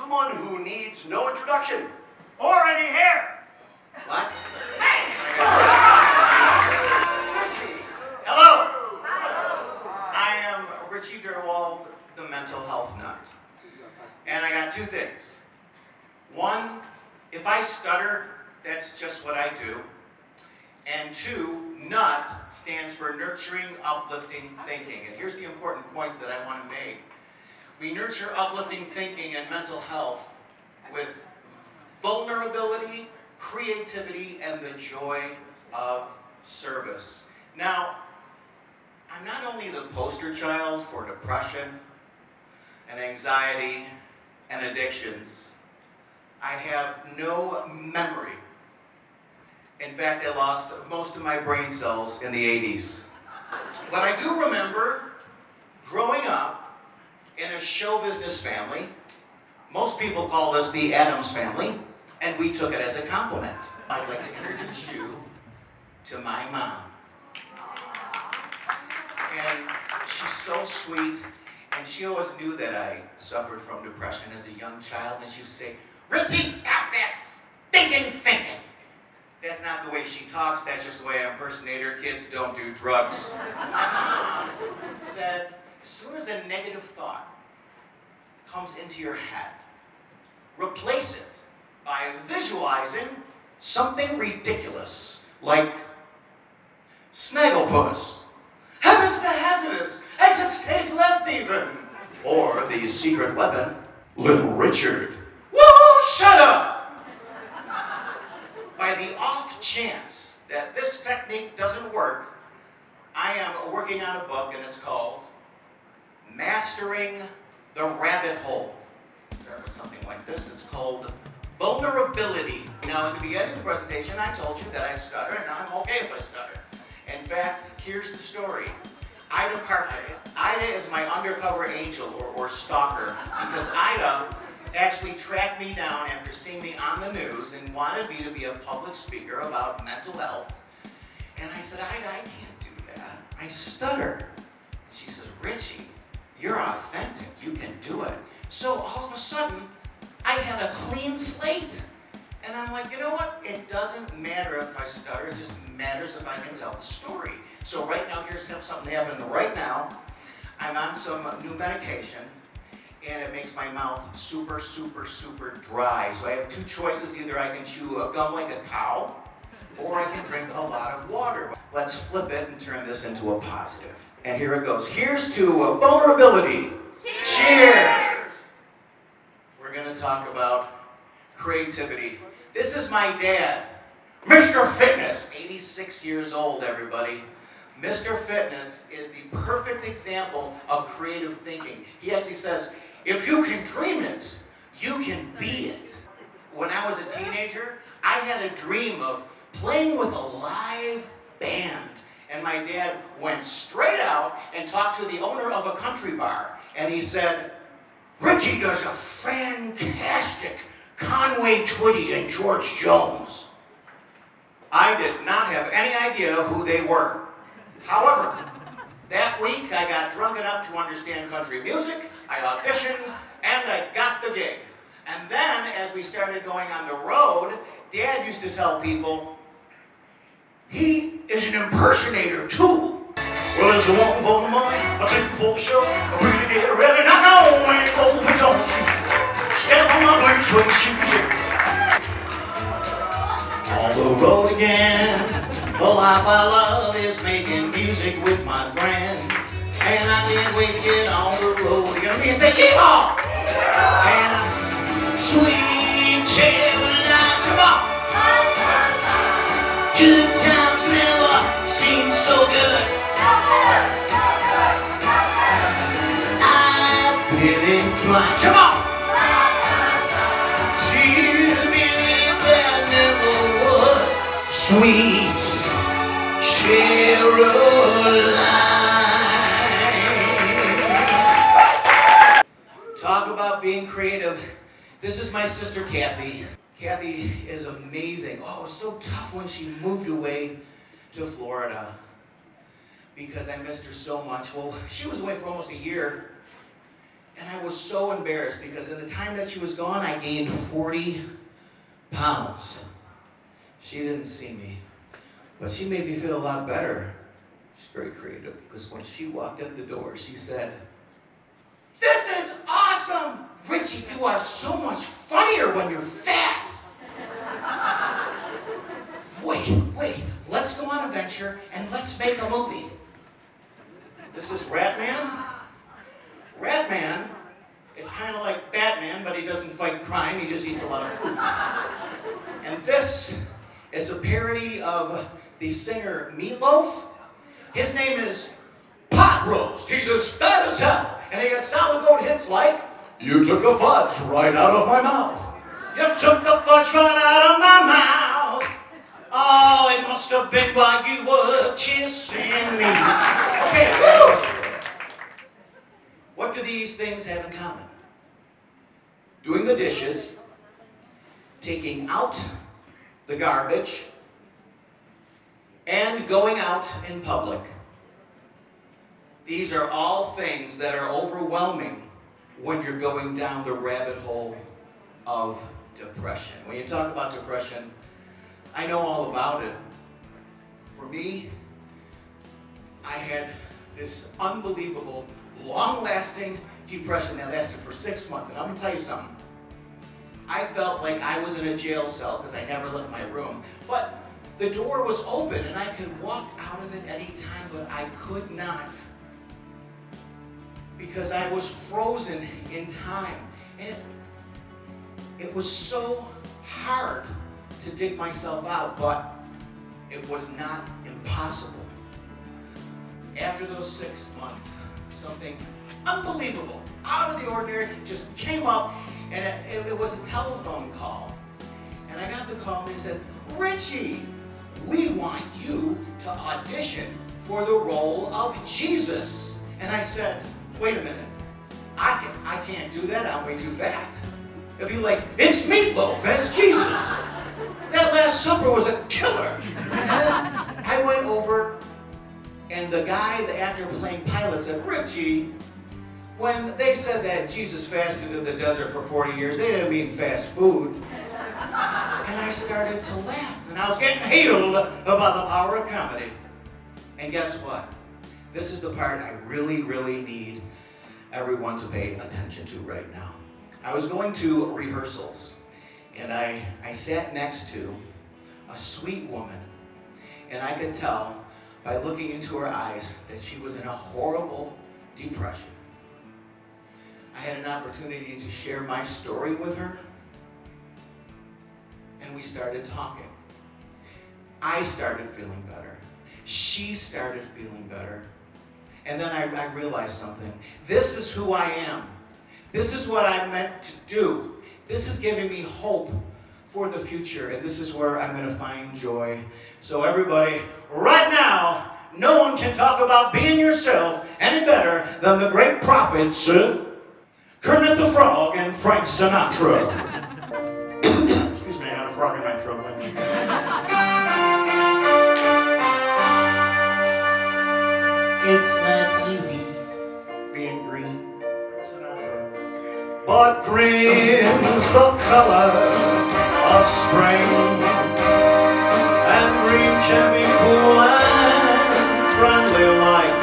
Someone who needs no introduction. Or any hair. What? Hello. I am Richie Derwald, the mental health nut. And I got two things. One, if I stutter, that's just what I do. And two, NUT stands for Nurturing Uplifting Thinking. And here's the important points that I want to make. We nurture uplifting thinking and mental health with vulnerability, creativity, and the joy of service. Now, I'm not only the poster child for depression and anxiety and addictions. I have no memory. In fact, I lost most of my brain cells in the 80s. But I do remember growing up in a show business family. Most people called us the Addams family, and we took it as a compliment. I'd like to introduce you to my mom. And she's so sweet, and she always knew that I suffered from depression as a young child, and she used to say, "Richie, stop that thinking. That's not the way she talks, that's just the way I impersonate her. Kids don't do drugs. My mom said, as soon as a negative thought comes into your head, replace it by visualizing something ridiculous, like Snagglepuss, heavens to hazardous, exit stage left even, or the secret weapon, Little Richard. Whoa, shut up! By the off chance that this technique doesn't work, I am working on a book, and it's called Mastering the Rabbit Hole. Start with something like this. It's called Vulnerability. Now, in the beginning of the presentation, I told you that I stutter, and I'm okay if I stutter. In fact, here's the story. Ida Parker. Ida is my undercover angel or stalker, because Ida actually tracked me down after seeing me on the news and wanted me to be a public speaker about mental health. And I said, Ida, I can't do that. I stutter. She says, Richie, you're authentic. You can do it. So all of a sudden, I had a clean slate. And I'm like, you know what? It doesn't matter if I stutter. It just matters if I can tell the story. So right now, here's something happening right now. I'm on some new medication, and it makes my mouth super, super, super dry. So I have two choices. Either I can chew a gum like a cow, or I can drink a lot of water. Let's flip it and turn this into a positive. And here it goes. Here's to vulnerability. Cheers! We're going to talk about creativity. This is my dad, Mr. Fitness, 86 years old, everybody. Mr. Fitness is the perfect example of creative thinking. He actually says, if you can dream it, you can be it. When I was a teenager, I had a dream of playing with a live band. And my dad went straight out and talked to the owner of a country bar. And he said, Richie does a fantastic Conway Twitty and George Jones. I did not have any idea who they were. However, that week I got drunk enough to understand country music, I auditioned, and I got the gig. And then, as we started going on the road, Dad used to tell people, he is an impersonator too. Well, there's a one for the money, a two for the show, a three to get ready, knock on, and it goes, it's on. Step on my blue suede shoes. On the road again. The life I love is making music with my friends. And I can't wait to get on the road. You know what I mean? Say, yeehaw! And sweet Caroline, come on! Good times never seem so good. I've been inclined, come on! To believe that never would. Sweet Talk about being creative. This is my sister Kathy. Kathy is amazing. Oh, it was so tough when she moved away to Florida because I missed her so much. Well, she was away for almost a year, And I was so embarrassed because in the time that she was gone, I gained 40 pounds. She didn't see me, but she made me feel a lot better. She's very creative because when she walked in the door, she said, "This is awesome! Richie, you are so much funnier when you're fat." Wait, let's go on a venture and let's make a movie. This is Ratman. Ratman is kind of like Batman, but he doesn't fight crime, he just eats a lot of food. And this is a parody of the singer Meatloaf. His name is Pot Roast. He's as fat as hell, and he has solid gold hits like, "You took the fudge right out of my mouth. You took the fudge right out of my mouth. Oh, it must have been while you were kissing me." Okay, woo! What do these things have in common? Doing the dishes, taking out the garbage, and going out in public. These are all things that are overwhelming when you're going down the rabbit hole of depression. When you talk about depression, I know all about it. For me, I had this unbelievable, long-lasting depression that lasted for 6 months. And I'm gonna tell you something. I felt like I was in a jail cell because I never left my room. But the door was open and I could walk out of it any time, but I could not. Because I was frozen in time. And it was so hard to dig myself out, but it was not impossible. After those 6 months, something unbelievable, out of the ordinary, just came up, and it was a telephone call. And I got the call and they said, "Richie, we want you to audition for the role of Jesus." And I said, "Wait a minute, I can't do that, I'm way too fat." It'd be like, "It's Meatloaf as Jesus. That Last Supper was a killer." I went over, and the actor playing Pilate said, "Richie, when they said that Jesus fasted in the desert for 40 years, they didn't mean fast food." And I started to laugh, and I was getting healed about the power of comedy. And guess what? This is the part I really, really need everyone to pay attention to right now. I was going to rehearsals, and I sat next to a sweet woman, and I could tell by looking into her eyes that she was in a horrible depression. I had an opportunity to share my story with her, and we started talking. I started feeling better. She started feeling better. And then I realized something. This is who I am. This is what I'm meant to do. This is giving me hope for the future, and this is where I'm going to find joy. So everybody, right now, no one can talk about being yourself any better than the great prophets, Kermit the Frog and Frank Sinatra. Excuse me, I got a frog in my throat. It's not easy being green, but green's the color of spring, and green can be cool and friendly like.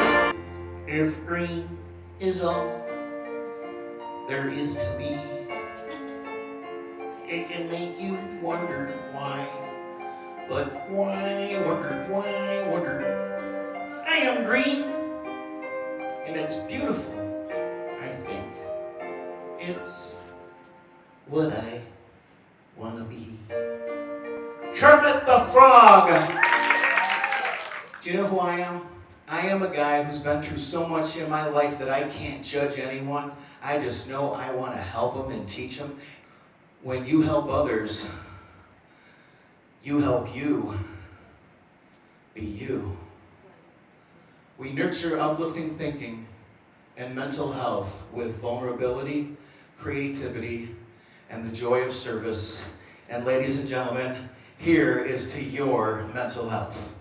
If green is all there is to be, it can make you wonder why. But why wonder? I am green, and it's beautiful, I think. It's what I want to be. Kermit the Frog! Do you know who I am? I am a guy who's been through so much in my life that I can't judge anyone. I just know I want to help them and teach them. When you help others, you help you be you. We nurture uplifting thinking and mental health with vulnerability, creativity, and the joy of service. And ladies and gentlemen, here is to your mental health.